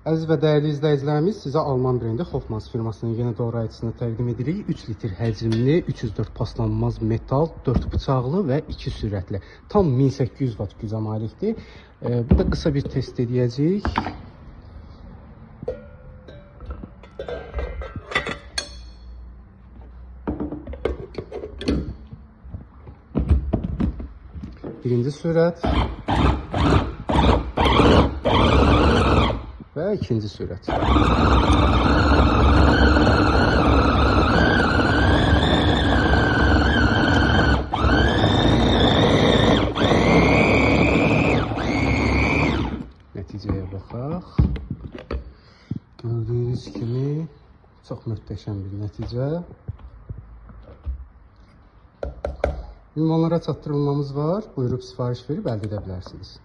Əziz və dəyərli izləyicilərimiz, sizə Alman brendi Hofmanns firmasının yeni doğrayıcısını təqdim edirik. 3 litr həcmli, 304 paslanmaz metal, 4 bıçaqlı və 2 sürətli. Tam 1800 watt gücə malikdir. Burada qısa bir test edəcəyik. Birinci sürət və ikinci sürət. Nəticəyə baxaq. Gördüyünüz kimi çox möhtəşəm bir nəticə. Ünvanlara çatdırılmamız var. Buyurub sifariş verib əldə edə bilərsiniz.